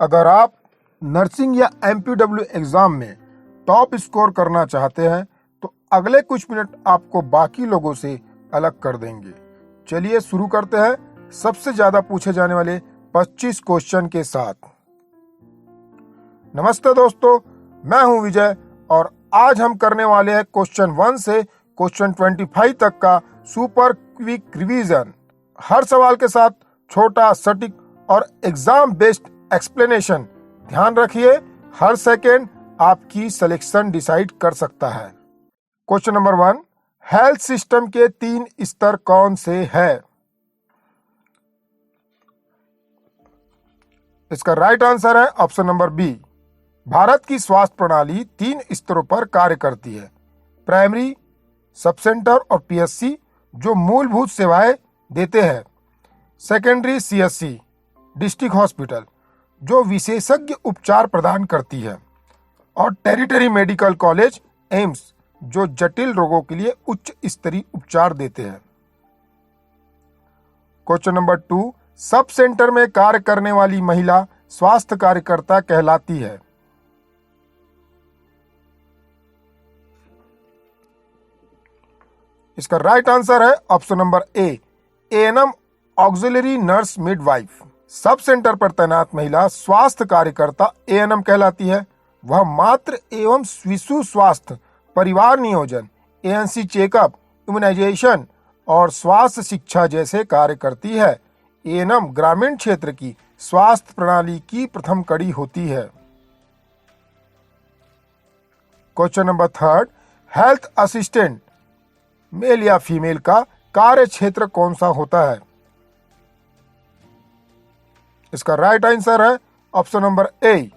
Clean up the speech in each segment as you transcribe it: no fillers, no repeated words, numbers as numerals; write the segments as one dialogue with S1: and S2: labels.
S1: अगर आप नर्सिंग या एमपीडब्ल्यू एग्जाम में टॉप स्कोर करना चाहते हैं तो अगले कुछ मिनट आपको बाकी लोगों से अलग कर देंगे। चलिए शुरू करते हैं सबसे ज्यादा पूछे जाने वाले 25 क्वेश्चन के साथ। नमस्ते दोस्तों, मैं हूं विजय और आज हम करने वाले हैं क्वेश्चन 1 से क्वेश्चन 25 तक का सुपर क्विक रिवीजन। हर सवाल के साथ छोटा, सटीक और एग्जाम बेस्ड एक्सप्लेनेशन। ध्यान रखिए, हर सेकेंड आपकी सिलेक्शन डिसाइड कर सकता है। क्वेश्चन नंबर 1, हेल्थ सिस्टम के 3 स्तर कौन से है? इसका राइट आंसर है ऑप्शन नंबर बी। भारत की स्वास्थ्य प्रणाली 3 स्तरों पर कार्य करती है। प्राइमरी, सब सेंटर और पीएससी जो मूलभूत सेवाएं देते हैं। सेकेंडरी, सीएससी डिस्ट्रिक्ट हॉस्पिटल जो विशेषज्ञ उपचार प्रदान करती है। और टेरिटरी मेडिकल कॉलेज एम्स जो जटिल रोगों के लिए उच्च स्तरीय उपचार देते हैं। क्वेश्चन नंबर 2, सब सेंटर में कार्य करने वाली महिला स्वास्थ्य कार्यकर्ता कहलाती है। इसका राइट आंसर है ऑप्शन नंबर ए, ANM auxiliary nurse midwife. Sub centre पर तैनात महिला स्वास्थ्य कार्यकर्ता एएनएम कहलाती है। वह मातृ एवं शिशु स्वास्थ्य, परिवार नियोजन, एएनसी चेकअप, इम्यूनाइजेशन और स्वास्थ्य शिक्षा जैसे कार्य करती है। एएनएम ग्रामीण क्षेत्र की स्वास्थ्य प्रणाली की प्रथम कड़ी होती है। Question number 3, health assistant male या फीमेल का कार्य क्षेत्र कौन सा होता है? इसका राइट आंसर है option number A,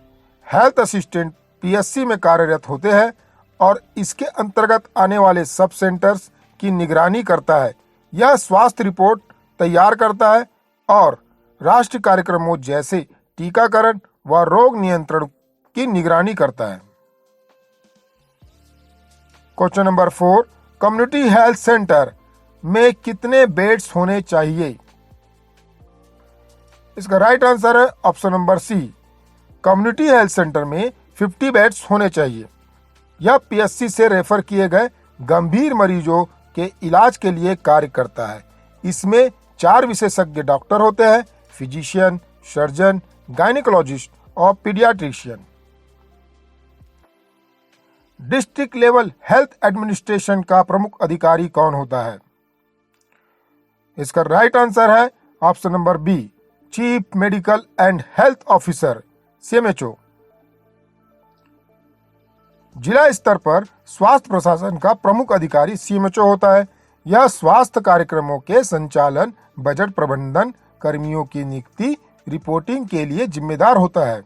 S1: health assistant PSC में कार्यरत होते हैं और इसके अंतर्गत आने वाले सब सेंटर्स की निगरानी करता है। यह स्वास्थ्य रिपोर्ट तैयार करता है और राष्ट्रीय कार्यक्रमों जैसे टीकाकरण व रोग नियंत्रण की निगरानी करता है। Question number 4, community health center में कितने बेड्स होने चाहिए? इसका राइट आंसर है option number C, community health center में 50 बेड्स होने चाहिए। यह पीएससी से रेफर किए गए गंभीर मरीजों के इलाज के लिए कार्य करता है। इसमें 4 विशेषज्ञ डॉक्टर होते हैं, फिजिशियन, सर्जन, गायनिकोलॉजिस्ट और paediatrician. District level health administration का प्रमुख अधिकारी कौन होता है? इसका राइट आंसर है option number B, chief medical and health officer CMHO. जिला स्तर पर स्वास्थ्य प्रशासन का प्रमुख अधिकारी सीएमएचओ होता है। यह स्वास्थ्य कार्यक्रमों के संचालन, बजट प्रबंधन, कर्मियों की नियुक्ति, रिपोर्टिंग के लिए जिम्मेदार होता है।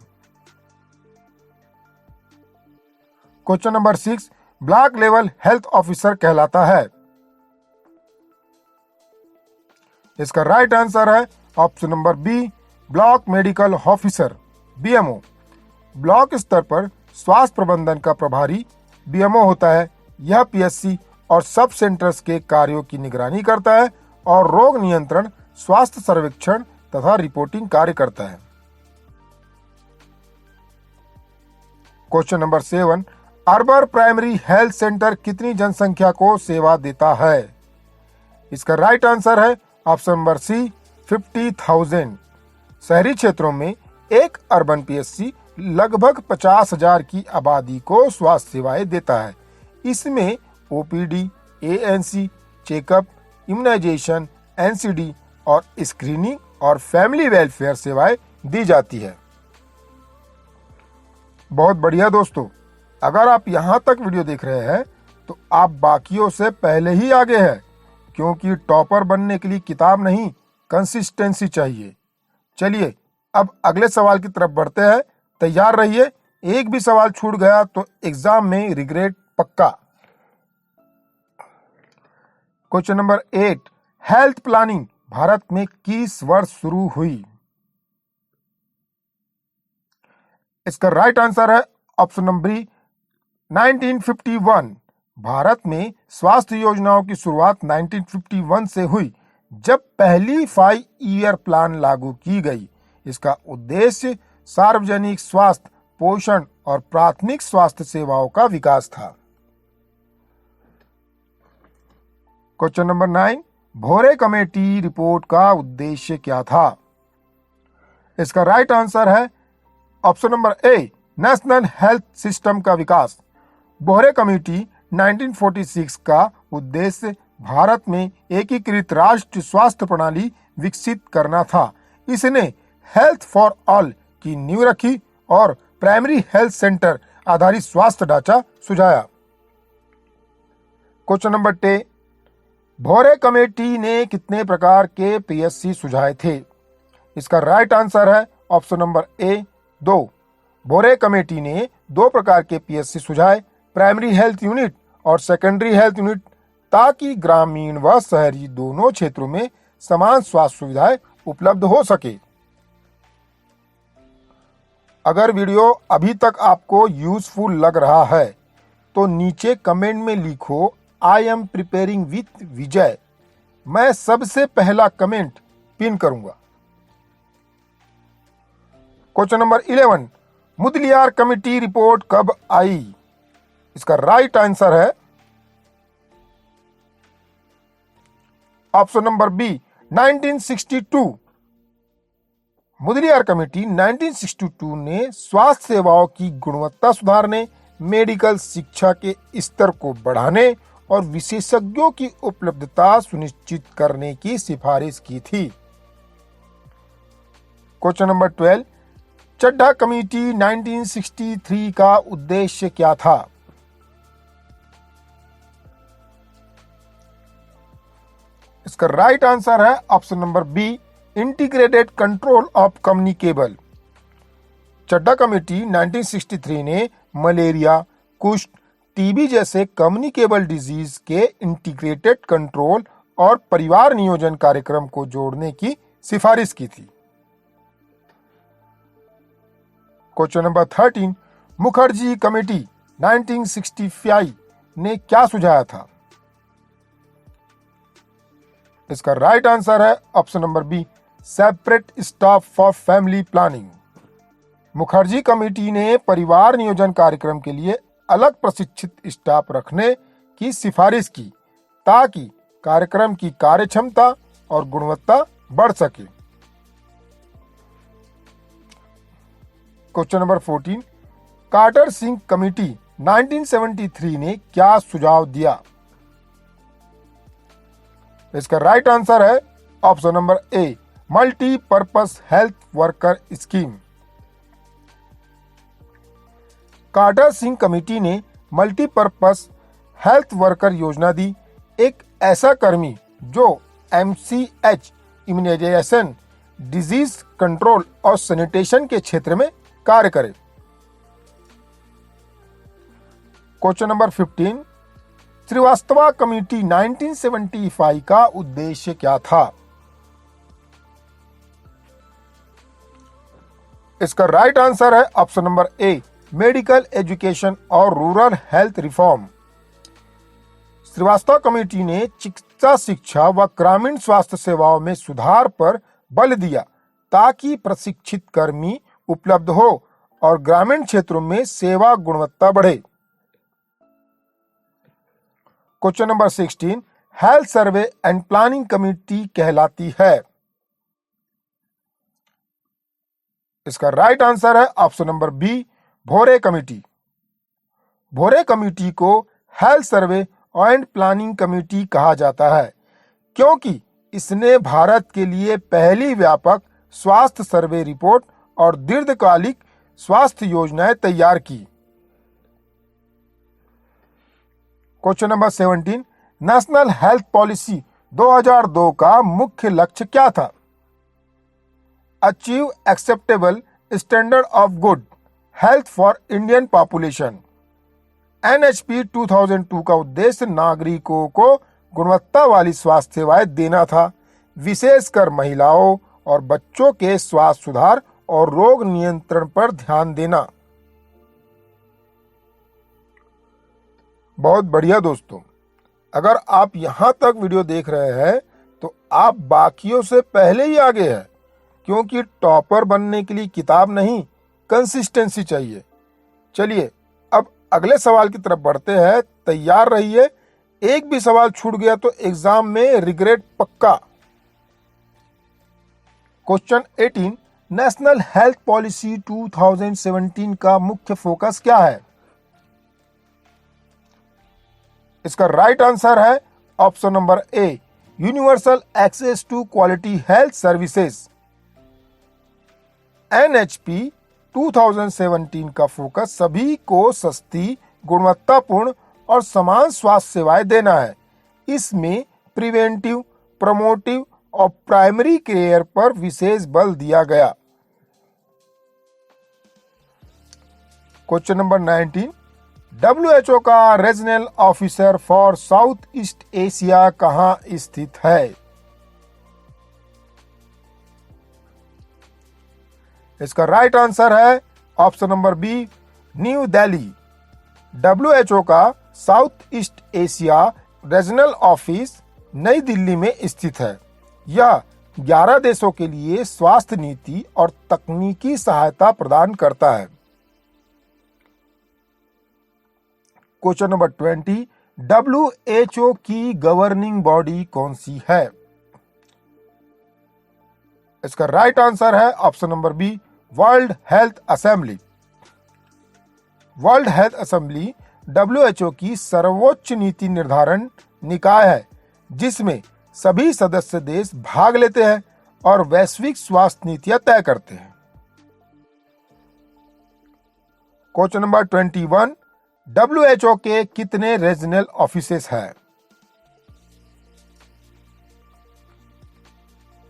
S1: Question number 6, block level health officer कहलाता है। इसका राइट आंसर है option number B, block medical officer BMO. ब्लॉक स्तर पर स्वास्थ्य प्रबंधन का प्रभारी बीएमओ होता है। यह पीएससी और सब सेंटर्स के कार्यों की निगरानी करता है और रोग नियंत्रण, स्वास्थ्य सर्वेक्षण तथा रिपोर्टिंग कार्य करता है। Question number 7, urban primary health centre कितनी जनसंख्या को सेवा देता है? इसका राइट आंसर है ऑप्शन नंबर सी, 50,000। शहरी क्षेत्रों में एक अर्बन पीएससी लगभग 50,000 की आबादी को स्वास्थ्य सेवाएं देता है। इसमें OPD, ANC, checkup, immunisation, NCD और स्क्रीनिंग और फैमिली वेलफेयर सेवाएं दी जाती है। बहुत बढ़िया दोस्तों, अगर आप यहाँ तक वीडियो देख रहे हैं तो आप बाकियों से पहले ही आगे हैं, क्योंकि टॉपर बनने के लिए किताब नहीं, कंसिस्टेंसी चाहिए। चलिए अब अगले सवाल की तरफ बढ़ते हैं। तैयार रहिए, एक भी सवाल छूट गया तो एग्जाम में रिग्रेट पक्का। Question number 8, health planning Bharat में किस वर्ष शुरू हुई? इसका राइट आंसर है ऑप्शन नंबर बी, 1951। भारत में स्वास्थ्य योजनाओं की शुरुआत 1951 से हुई, जब पहली 5 ईयर प्लान लागू की गई। इसका उद्देश्य सार्वजनिक स्वास्थ्य, पोषण और प्राथमिक स्वास्थ्य सेवाओं का विकास था। क्वेश्चन नंबर 9, भोरे कमेटी रिपोर्ट का उद्देश्य क्या था? इसका राइट आंसर है ऑप्शन नंबर ए, नेशनल हेल्थ सिस्टम का विकास। बोहरे कमेटी 1946 का उद्देश्य भारत में एकीकृत राष्ट्रीय स्वास्थ्य प्रणाली विकसित करना था। इसने हेल्थ फॉर ऑल की नींव रखी और प्राइमरी हेल्थ सेंटर आधारित स्वास्थ्य ढांचा सुझाया। क्वेश्चन नंबर 10, भोरे कमेटी ने कितने प्रकार के पीएससी सुझाए थे? इसका राइट आंसर है ऑप्शन नंबर ए, 2। भोरे कमेटी ने 2 प्रकार के पीएससी सुझाए, प्राइमरी हेल्थ यूनिट और सेकेंडरी हेल्थ यूनिट, ताकि ग्रामीण व शहरी दोनों क्षेत्रों में समान स्वास्थ्य सुविधाएं उपलब्ध हो सके। अगर वीडियो अभी तक आपको यूजफुल लग रहा है तो नीचे कमेंट में लिखो I am preparing with Vijay. मैं सबसे पहला कमेंट पिन करूंगा। Question number 11, Mudaliar committee report कब आई? इसका राइट आंसर है option number B, 1962। Mudaliar committee 1962 ने स्वास्थ्य सेवाओं की गुणवत्ता सुधारने, मेडिकल शिक्षा के स्तर को बढ़ाने और विशेषज्ञों की उपलब्धता सुनिश्चित करने की सिफारिश की थी। क्वेश्चन नंबर 12, चड्ढा कमेटी 1963 का उद्देश्य क्या था? इसका राइट आंसर है option number B, integrated control of communicable. Chadha committee 1963 ने मलेरिया, कुष्ठ, टीबी जैसे कम्युनिकेबल डिजीज के इंटीग्रेटेड कंट्रोल और परिवार नियोजन कार्यक्रम को जोड़ने की सिफारिश की थी। क्वेश्चन नंबर 13, मुखर्जी कमेटी 1965 ने क्या सुझाया था? इसका राइट आंसर है option number B, separate staff for family planning. Mukherjee committee ने परिवार नियोजन कार्यक्रम के लिए अलग प्रशिक्षित स्टाफ रखने की सिफारिश की ताकि कार्यक्रम की कार्यक्षमता और गुणवत्ता बढ़ सके। Question number 14, Kartar Singh committee 1973 ने क्या सुझाव दिया? इसका राइट आंसर है option number A, multipurpose health worker scheme. Kartar Singh committee ने मल्टीपर्पस हेल्थ वर्कर योजना दी। एक ऐसा कर्मी जो MCH, इम्यूनाइजेशन, डिजीज कंट्रोल और सैनिटेशन के क्षेत्र में कार्य करे। क्वेश्चन नंबर 15, श्रीवास्तवा कमेटी 1975 का उद्देश्य क्या था? इसका राइट आंसर है option number A, medical education और rural health reform. Srivastava committee ने चिकित्सा शिक्षा व ग्रामीण स्वास्थ्य सेवाओं में सुधार पर बल दिया ताकि प्रशिक्षित कर्मी उपलब्ध हो और ग्रामीण क्षेत्रों में सेवा गुणवत्ता बढ़े। Question number 16, health survey and planning committee कहलाती है? इसका राइट आंसर है ऑप्शन नंबर बी, भोरे कमेटी। भोरे कमेटी को health survey and planning committee कहा जाता है क्योंकि इसने भारत के लिए पहली व्यापक स्वास्थ्य सर्वे रिपोर्ट और दीर्घकालिक स्वास्थ्य योजनाएं तैयार की। Question number 17, national health policy 2002 का मुख्य लक्ष्य क्या था? Achieve acceptable standard of good health for Indian population. NHP 2002 का उद्देश्य नागरिकों को गुणवत्ता वाली स्वास्थ्य सेवाएं देना था, विशेषकर महिलाओं और बच्चों के स्वास्थ्य सुधार और रोग नियंत्रण पर ध्यान देना। बहुत बढ़िया दोस्तों, अगर आप यहां तक वीडियो देख रहे हैं तो आप बाकियों से पहले ही आगे हैं, क्योंकि टॉपर बनने के लिए किताब नहीं, कंसिस्टेंसी चाहिए। चलिए अब अगले सवाल की तरफ बढ़ते हैं, तैयार रहिए। एक भी सवाल छूट गया तो एग्जाम में रिग्रेट पक्का। क्वेश्चन 18, नेशनल हेल्थ पॉलिसी 2017 का मुख्य फोकस क्या है? इसका राइट आंसर है option number A, universal access to quality health services. NHP 2017 का फोकस सभी को सस्ती, गुणवत्तापूर्ण और समान स्वास्थ्य सेवाएं देना है। इसमें प्रिवेंटिव, प्रमोटिव और प्राइमरी केयर पर विशेष बल दिया गया। क्वेश्चन नंबर 19, WHO का regional officer for South East Asia कहां स्थित है? इसका राइट आंसर है option number B, New Delhi. WHO का South East Asia regional office नई दिल्ली में स्थित है। यह 11 देशों के लिए स्वास्थ्य नीति और तकनीकी सहायता प्रदान करता है। क्वेश्चन नंबर 20, WHO की गवर्निंग बॉडी कौन सी है? इसका राइट आंसर है option number B, world health assembly. World health assembly WHO की सर्वोच्च नीति निर्धारण निकाय है, जिसमें सभी सदस्य देश भाग लेते हैं और वैश्विक स्वास्थ्य नीतियां तय करते हैं। क्वेश्चन नंबर 21, WHO के कितने रीजनल ऑफिसेस हैं?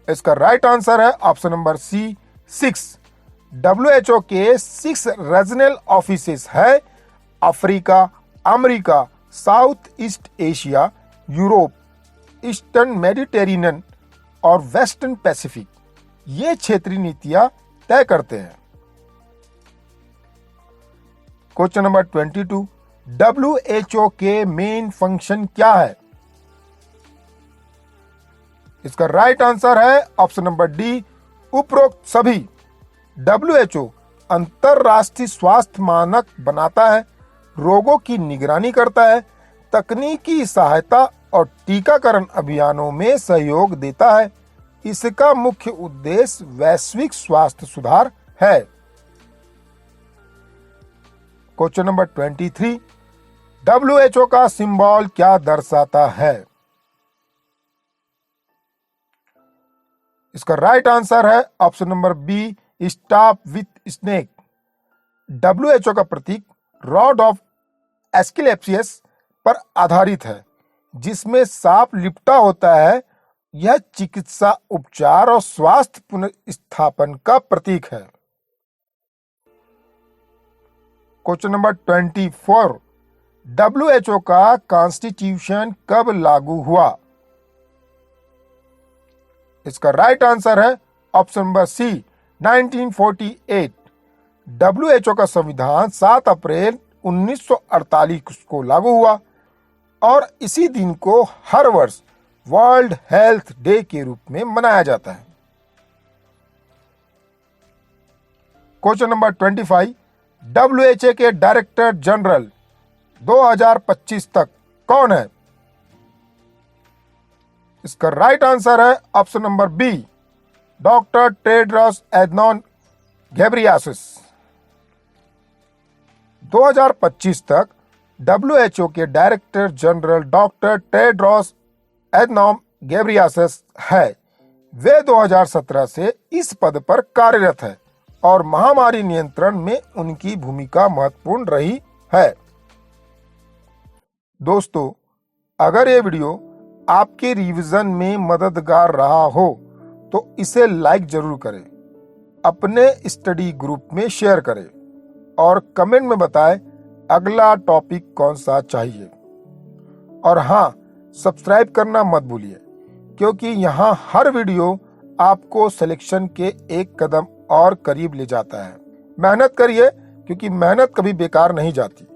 S1: इसका राइट आंसर है ऑप्शन नंबर सी, 6। WHO के 6 रीजनल ऑफिसेस है। Africa, America, south East Asia, Europe, eastern Mediterranean और वेस्टर्न पैसिफिक। ये क्षेत्रीय नीतियां तय करते हैं। क्वेश्चन नंबर 22, WHO के मेन फंक्शन क्या है? इसका राइट आंसर है ऑप्शन नंबर डी, उपरोक्त सभी। WHO अंतरराष्ट्रीय स्वास्थ्य मानक बनाता है, रोगों की निगरानी करता है, तकनीकी सहायता और टीकाकरण अभियानों में सहयोग देता है। इसका मुख्य उद्देश्य वैश्विक स्वास्थ्य सुधार है। क्वेश्चन नंबर 23, WHO का सिंबल क्या दर्शाता है? इसका राइट आंसर है option number B, staff with snake. WHO का प्रतीक रॉड ऑफ एस्किलेपियस पर आधारित है, जिसमें सांप लिपटा होता है। यह चिकित्सा उपचार और स्वास्थ्य पुनर्स्थापन का प्रतीक है। क्वेश्चन नंबर 24, WHO का कॉन्स्टिट्यूशन कब लागू हुआ? इसका राइट आंसर है ऑप्शन नंबर सी, 1948। WHO का संविधान 7 अप्रैल 1948 को लागू हुआ और इसी दिन को हर वर्ष वर्ल्ड हेल्थ डे के रूप में मनाया जाता है। क्वेश्चन नंबर 25, WHO के डायरेक्टर जनरल 2025 तक कौन है? इसका राइट आंसर है option number B, doctor Tedros Adhanom Ghebreyesus. 2025 तक WHO के director general doctor Tedros Adhanom Ghebreyesus है। वे 2017 से इस पद पर कार्यरत है और महामारी नियंत्रण में उनकी भूमिका महत्वपूर्ण रही है। दोस्तों, अगर ये वीडियो आपके रिवीजन में मददगार रहा हो तो इसे लाइक जरूर करें, अपने स्टडी ग्रुप में शेयर करें और कमेंट में बताएं अगला टॉपिक कौन सा चाहिए। और हाँ, सब्सक्राइब करना मत भूलिए, क्योंकि यहाँ हर वीडियो आपको सिलेक्शन के एक कदम और करीब ले जाता है। मेहनत करिए, क्योंकि मेहनत कभी बेकार नहीं जाती।